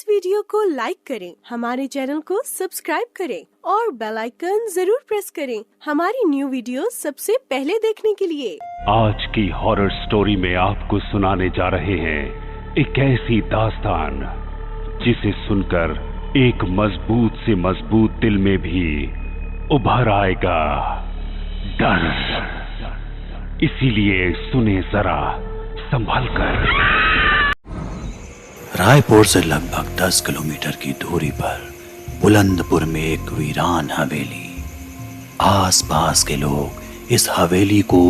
इस वीडियो को लाइक करें, हमारे चैनल को सब्सक्राइब करें और बेल आइकन जरूर प्रेस करें हमारी न्यू वीडियो सबसे पहले देखने के लिए। आज की हॉरर स्टोरी में आपको सुनाने जा रहे हैं एक ऐसी दास्तान जिसे सुनकर एक मजबूत से मजबूत दिल में भी उभर आएगा डर। इसीलिए सुने जरा संभल कर। रायपुर से लगभग 10 किलोमीटर की दूरी पर बुलंदपुर में एक वीरान हवेली। आसपास के लोग इस हवेली को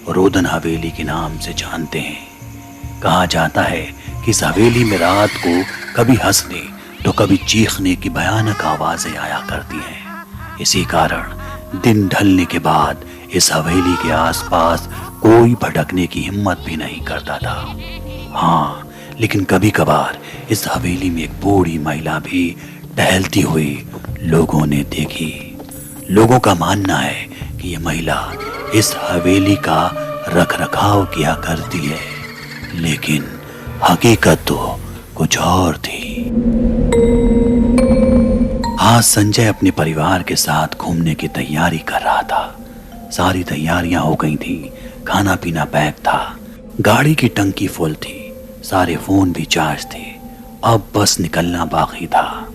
रोदन हवेली के नाम से जानते हैं। कहा जाता है कि इस हवेली में रात को कभी हंसने तो कभी चीखने की भयानक आवाजें आया करती हैं। इसी कारण दिन ढलने के बाद इस हवेली के आसपास कोई भटकने की हिम्मत भी नहीं करता था। हाँ, लेकिन कभी कभार इस हवेली में एक बूढ़ी महिला भी टहलती हुई लोगों ने देखी। लोगों का मानना है कि यह महिला इस हवेली का रखरखाव किया करती है, लेकिन हकीकत तो कुछ और थी। आज संजय अपने परिवार के साथ घूमने की तैयारी कर रहा था। सारी तैयारियां हो गई थी, खाना पीना पैक था, गाड़ी की टंकी फुल थी, सारे फोन भी चार्ज थे। अब बस निकलना बाकी था।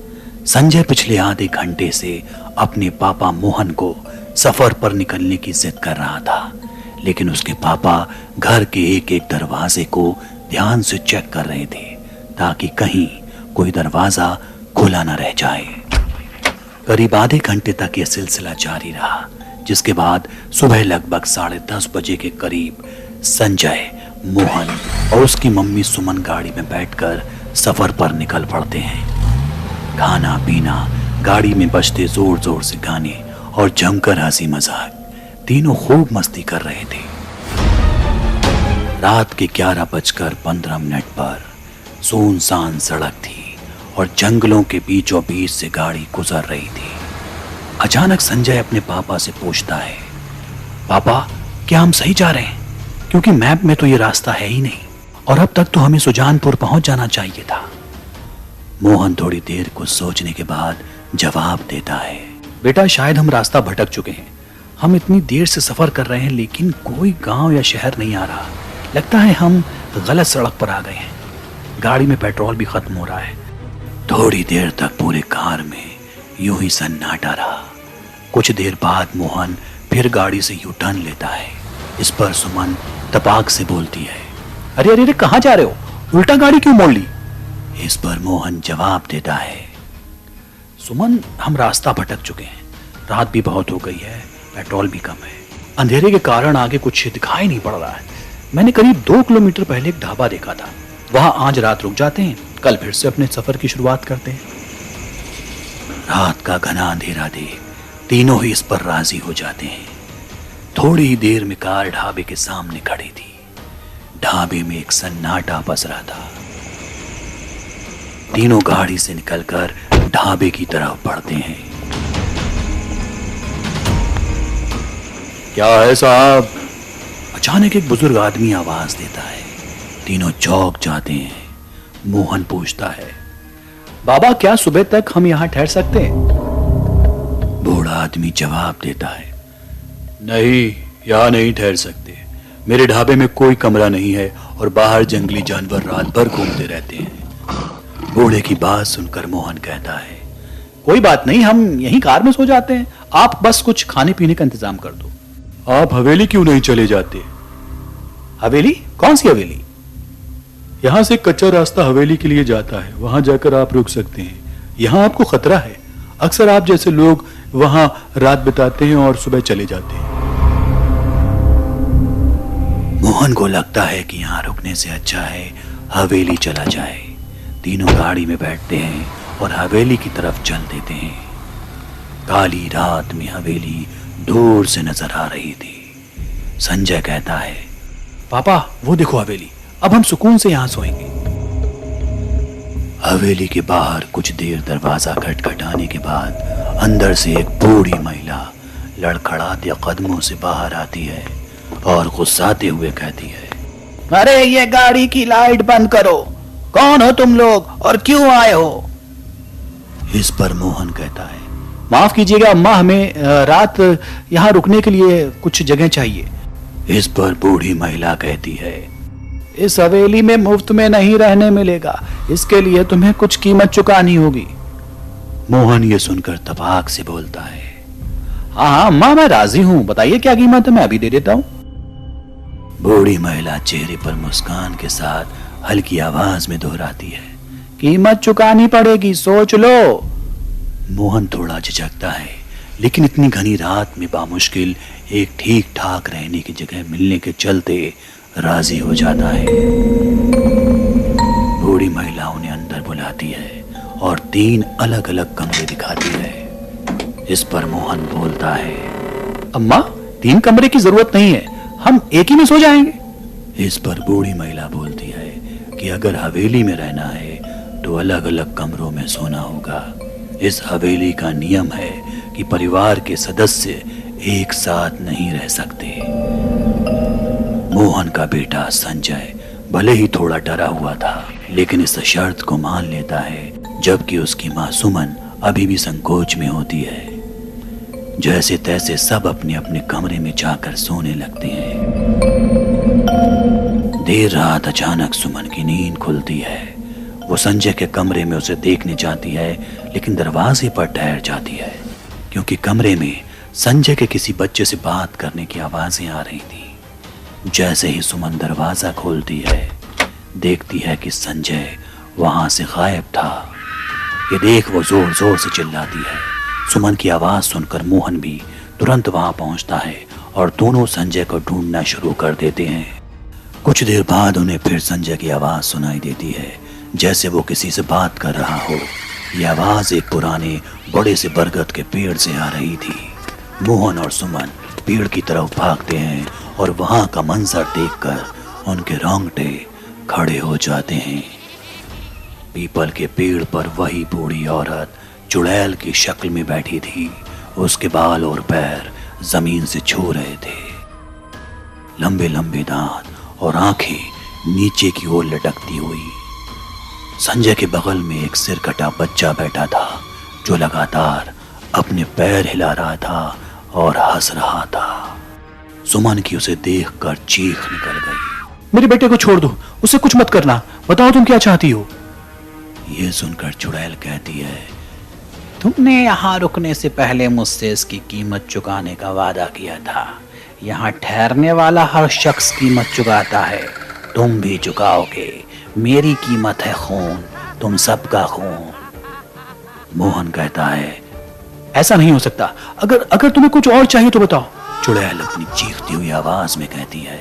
संजय पिछले आधे घंटे से अपने पापा मोहन को सफर पर निकलने की जिद कर रहा था, लेकिन उसके पापा घर के एक एक दरवाजे को ध्यान से चेक कर रहे थे ताकि कहीं कोई दरवाजा खुला न रह जाए। करीब आधे घंटे तक यह सिलसिला जारी रहा, जिसके बाद सुबह लगभग 10:30 बजे के करीब संजय, मोहन और उसकी मम्मी सुमन गाड़ी में बैठकर सफर पर निकल पड़ते हैं। खाना पीना, गाड़ी में बजते जोर जोर से गाने और जमकर हंसी मजाक, तीनों खूब मस्ती कर रहे थे। रात के 11:15 पर सुनसान सड़क थी और जंगलों के बीचों बीच से गाड़ी गुजर रही थी। अचानक संजय अपने पापा से पूछता है, पापा क्या हम सही जा रहे हैं? क्योंकि मैप में तो ये रास्ता है ही नहीं और अब तक तो हमें सुजानपुर पहुंच जाना चाहिए था। मोहन थोड़ी देर कुछ सोचने के बाद जवाब देता है, बेटा शायद हम रास्ता भटक चुके हैं। हम इतनी देर से सफर कर रहे हैं लेकिन कोई गांव या शहर नहीं आ रहा। लगता है हम गलत सड़क पर आ गए हैं। गाड़ी में पेट्रोल भी खत्म हो रहा है। थोड़ी देर तक पूरे कार में यूं ही सन्नाटा रहा। कुछ देर बाद मोहन फिर गाड़ी से यू टर्न लेता है। इस पर सुमन तपाक से बोलती है, अरे अरे अरे कहाँ जा रहे हो? उल्टा गाड़ी क्यों मोड़ ली? इस पर मोहन जवाब देता है, सुमन हम रास्ता भटक चुके हैं। रात भी बहुत हो गई है, पेट्रोल भी कम है। अंधेरे के कारण आगे कुछ दिखाई नहीं पड़ रहा है। मैंने करीब 2 किलोमीटर पहले एक ढाबा देखा था, वहां आज रात रुक जाते हैं, कल फिर से अपने सफर की शुरुआत करते हैं। रात का घना अंधेरा देख तीनों ही इस पर राजी हो जाते हैं। थोड़ी ही देर में कार ढाबे के सामने खड़ी थी। ढाबे में एक सन्नाटा पसरा था। तीनों गाड़ी से निकलकर ढाबे की तरफ बढ़ते हैं। क्या है साहब? अचानक एक बुजुर्ग आदमी आवाज देता है। तीनों चौंक जाते हैं। मोहन पूछता है, बाबा क्या सुबह तक हम यहाँ ठहर सकते हैं? बूढ़ा आदमी जवाब देता है, नहीं, यहाँ नहीं ठहर सकते। मेरे ढाबे में कोई कमरा नहीं है और बाहर जंगली जानवर रात भर घूमते रहते हैं। बूढ़े की बात सुनकर मोहन कहता है, कोई बात नहीं, हम यहीं कार में सो जाते हैं। आप बस कुछ खाने पीने का इंतजाम कर दो। आप हवेली क्यों नहीं चले जाते? हवेली? कौन सी हवेली? यहाँ से कच्चा रास्ता हवेली के लिए जाता है, वहां जाकर आप रुक सकते हैं। यहाँ आपको खतरा है। अक्सर आप जैसे लोग वहां रात बिताते हैं और सुबह चले जाते हैं। मोहन को लगता है कि यहाँ रुकने से अच्छा है हवेली चला जाए। तीनों गाड़ी में बैठते हैं और हवेली की तरफ चल देते हैं। काली रात में हवेली दूर से नजर आ रही थी। संजय कहता है, पापा वो देखो हवेली, अब हम सुकून से यहाँ सोएंगे। हवेली के बाहर कुछ देर दरवाजा खटखटाने के बाद अंदर से एक बूढ़ी महिला लड़खड़ाते कदमों से बाहर आती है और गुस्साते हुए कहती है, अरे ये गाड़ी की लाइट बंद करो। कौन हो तुम लोग और क्यों आए हो? इस पर मोहन कहता है, माफ कीजिएगा अम्मा, हमें रात यहाँ रुकने के लिए कुछ जगह चाहिए। इस पर बूढ़ी महिला कहती है, इस हवेली में मुफ्त में नहीं रहने मिलेगा, इसके लिए तुम्हें कुछ कीमत चुकानी होगी। मोहन ये सुनकर तपाक से बोलता है, हाँ अम्मा मैं राजी हूं, बताइए क्या कीमत है, मैं अभी दे देता हूं। बूढ़ी महिला चेहरे पर मुस्कान के साथ हल्की आवाज में दोहराती है, कीमत चुकानी पड़ेगी, सोच लो। मोहन थोड़ा झिझकता है, लेकिन इतनी घनी रात में बामुश्किल एक ठीक ठाक रहने की जगह मिलने के चलते राजी हो जाता है। बूढ़ी महिला उन्हें अंदर बुलाती है और 3 अलग अलग कमरे दिखाती है। इस पर मोहन बोलता है, अम्मा 3 कमरे की जरूरत नहीं है, हम एक ही में सो जाएंगे। इस पर बूढ़ी महिला बोलती है कि अगर हवेली में रहना है तो अलग अलग कमरों में सोना होगा। इस हवेली का नियम है कि परिवार के सदस्य एक साथ नहीं रह सकते। मोहन का बेटा संजय भले ही थोड़ा डरा हुआ था, लेकिन इस शर्त को मान लेता है, जबकि उसकी मां सुमन अभी भी संकोच में होती है। जैसे तैसे सब अपने अपने कमरे में जाकर सोने लगते हैं। देर रात अचानक सुमन की नींद खुलती है। वो संजय के कमरे में उसे देखने जाती है, लेकिन दरवाजे पर ठहर जाती है, क्योंकि कमरे में संजय के किसी बच्चे से बात करने की आवाजें आ रही थी। जैसे ही सुमन दरवाजा खोलती है, देखती है कि संजय वहां से गायब था। ये देख वो जोर जोर से चिल्लाती है। सुमन की आवाज सुनकर मोहन भी तुरंत वहां पहुंचता है और दोनों संजय को ढूंढना शुरू कर देते हैं। कुछ देर बाद उन्हें फिर संजय की आवाज सुनाई देती है, जैसे वो किसी से बात कर रहा हो। ये आवाज एक पुराने बड़े से बरगद के पेड़ से आ रही थी। मोहन और सुमन पेड़ की तरफ भागते हैं और वहां का मंजर देखकर उनके रोंगटे खड़े हो जाते हैं। पीपल के पेड़ पर वही बूढ़ी औरत चुड़ैल की शक्ल में बैठी थी। उसके बाल और पैर जमीन से छू रहे थे। लंबे लंबे दांत और आंखें नीचे की ओर लटकती हुई। संजय के बगल में एक सिर कटा बच्चा बैठा था, जो लगातार अपने पैर हिला रहा था और हंस रहा था। सुमन की उसे देखकर चीख निकल गई। मेरे बेटे को छोड़ दो, उसे कुछ मत करना, बताओ तुम क्या चाहती हो। ये सुनकर चुड़ैल कहती है, तुमने यहाँ रुकने से पहले मुझसे इसकी कीमत चुकाने का वादा किया था। यहाँ ठहरने वाला हर शख्स कीमत चुकाता है, तुम भी चुकाओगे। मेरी कीमत है खून, तुम सबका खून। मोहन कहता है, ऐसा नहीं हो सकता, अगर तुम्हें कुछ और चाहिए तो बताओ। चुड़ैल अपनी चीखती हुई आवाज में कहती है,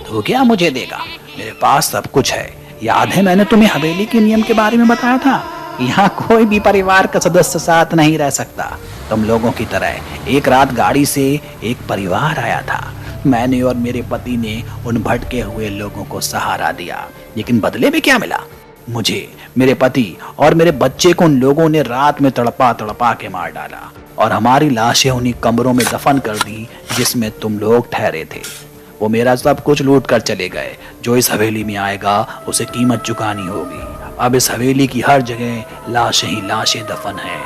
तो क्या मुझे देगा, मेरे पास सब कुछ है। याद है मैंने तुम्हें हवेली के नियम के बारे में बताया था, यहाँ कोई भी परिवार का सदस्य साथ नहीं रह सकता। तुम लोगों की तरह एक रात गाड़ी से एक परिवार आया था। मैंने और मेरे पति ने उन भटके हुए लोगों को सहारा दिया, लेकिन बदले में क्या मिला? मुझे, मेरे पति और मेरे बच्चे को उन लोगों ने रात में तड़पा तड़पा के मार डाला और हमारी लाशें उन्हीं कमरों में दफन कर दी जिसमें तुम लोग ठहरे थे। वो मेरा सब कुछ लूट कर चले गए। जो इस हवेली में आएगा उसे कीमत चुकानी होगी। अब इस हवेली की हर जगह लाशें ही लाशें दफन हैं।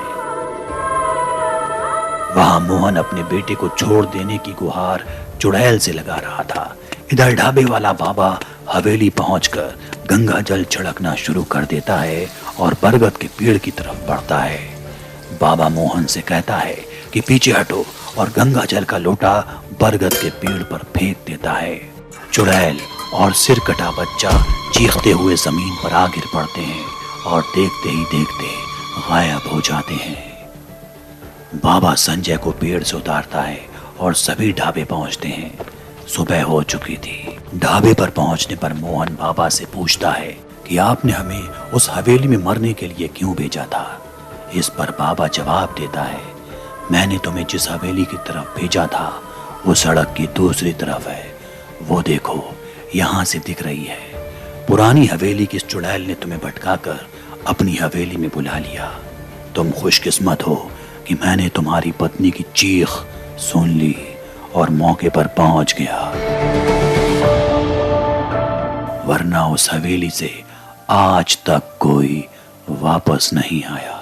वहां मोहन अपने बेटे को छोड़ देने की गुहार चुड़ैल से लगा रहा था। इधर ढाबे वाला बाबा हवेली पहुंचकर गंगा जल छिड़कना शुरू कर देता है और बरगद के पेड़ की तरफ बढ़ता है। बाबा मोहन से कहता है कि पीछे हटो और गंगा जल का लोटा बरगद के पेड़ पर फेंक देता है। चुड़ैल और सिर कटा बच्चा चीखते हुए जमीन पर आ गिर पड़ते हैं और देखते ही देखते गायब हो जाते हैं। बाबा संजय को पेड़ से उतारता है और सभी ढाबे पहुंचते हैं। सुबह हो चुकी थी। ढाबे पर पहुंचने पर मोहन बाबा से पूछता है कि आपने हमें उस हवेली में मरने के लिए क्यों भेजा था। इस पर बाबा जवाब देता है, मैंने तुम्हें जिस हवेली की तरफ भेजा था वो सड़क की दूसरी तरफ है। वो देखो, यहाँ से दिख रही है। पुरानी हवेली की चुड़ैल ने तुम्हें भटकाकर अपनी हवेली में बुला लिया। तुम खुशकिस्मत हो कि मैंने तुम्हारी पत्नी की चीख सुन ली और मौके पर पहुंच गया, वरना उस हवेली से आज तक कोई वापस नहीं आया।